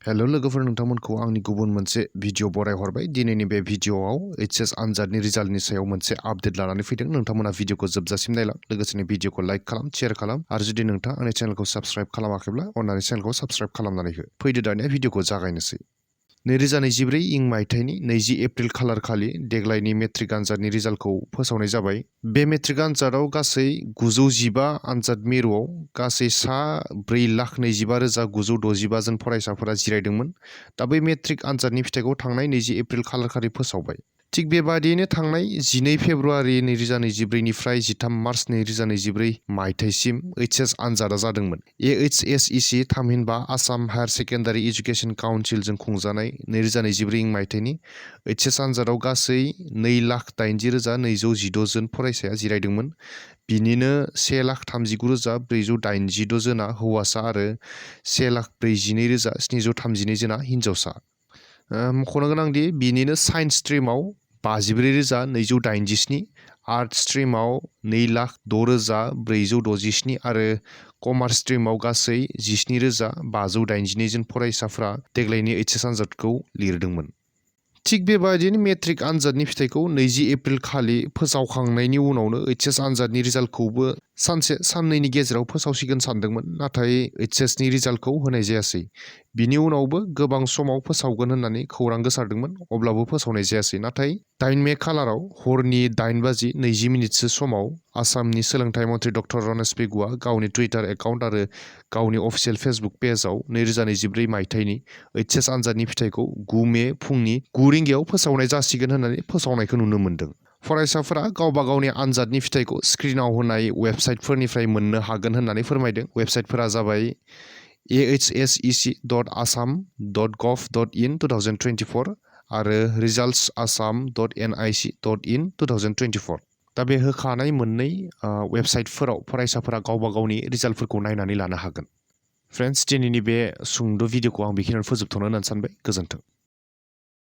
hello लोगोफोर नोंथांमोनखौ आंनि गुबुन मोनसे भिडिअ बरायहरबाय दिनैनि बे भिडिअआव एचएस आनजादनि रिजाल्टनि सायाव मोनसे आपडेट लानानै फैदों नोंथांमोना भिडिअखौ जोबजासिम नायलां लोगोसेनो भिडिअखौ लाइक खालाम शेयार खालाम आरो जुदि नोंथाङा आंनि चेनेलखौ साबस्क्राइब खालामाखैब्ला अन्नानै चेनेलखौ साबस्क्राइब खालामनानै हो फैदो दानिया भिडिअखौ जागायनोसै 2024 इं मायथाइनि 20 एप्रिल खालार खालि देग्लायनि मेट्रिक आनजादनि रिजाल्टखौ फोसावनाय जाबाय बे मेट्रिक आनजादाव गासै 915 आनजाद मिरुआव गासै सा 4,25,965 जन फरायसाफोरा जिरायदोंमोन दा बै मेट्रिक आनजादनि फिथाइखौ थांनाय 20 एप्रिल खालार खालि फोसावबाय थिग बेबादियैनो थांनाय 12 फेब्रुआरि 2024 निफ्राय 13 मार्च 2024 मायथाइसिम एचएस आनजादा जादोंमोन AHSEC थामहिनबा आसाम हायार सेकेन्डारि एजुकेशन काउन्सिलजों खुंजानाय 2024 इं मायथाइनि एचएस आनजादाव गासै 2,30,216 जन फरायसाया जिरायदोंमोन बिनिनो 1,39,486 जना हौवासा आरो 1,42,732 जना हिनजावसा मख'नो गोनांदि बिनिनो साइन्स स्ट्रिमाव 54,287 आर्ट स्ट्रिमाव 2,06,467 आरो कमार्स स्ट्रिमाव गासै 17,582 जन फरायसाफ्रा देग्लायनि एचएस आनजादखौ लिरदोंमोन थिग बेबायदिनो मेट्रिक आनजादनि फिथाइखौ 20 एप्रिल खालि फोसावखांनायनि उनावनो एचएस आनजादनि रिजाल्टखौबो सानसे साननैनि गेजेराव फोसावसिगोन सानदोंमोन नाथाय एचएसनि रिजाल्टखौ होनाय जायासै बिनि उनावबो गोबां समाव फोसावगोन होननानै खौरां गोसारदोंमोन अब्लाबो फोसावनाय जायासै नाथाय 9 मे खालाराव हरनि 8:20 समाव आसामनि सोलोंथाइ मन्थ्रि डक्टर रनेश पेगुआ गावनि टुइटार एकाउन्ट आरो गावनि अफिसियेल फेसबुक पेजआव 2024 मायथाइनि एचएस आनजादनि फिथाइखौ 9 मे फुंनि 9 रिंगायाव फोसावनाय जासिगोन होननानै फोसावनायखौ नुनो मोन्दों फरायसाफोरा गावबा गावनि आनजादनि फिथाइखौ स्क्रिनाव होनाय वेबसाइटफोरनिफ्राय मोननो हागोन होननानै फोरमायदों वेबसाइटफोरा जाबाय ahsec.assam.gov.in 2024 आरो resultsAssam.nic.in 2024 दा बे होखानाय मोननै वेबसाइटफोराव फरायसाफोरा गावबा गावनि रिजाल्टफोरखौ नायनानै लानो हागोन फ्रेन्ड्स दिनैनि बे सुंद' भिडिअखौ आं बेखिनियावनो फोजोबथ'नो होननानै सानबाय गोजोन्थों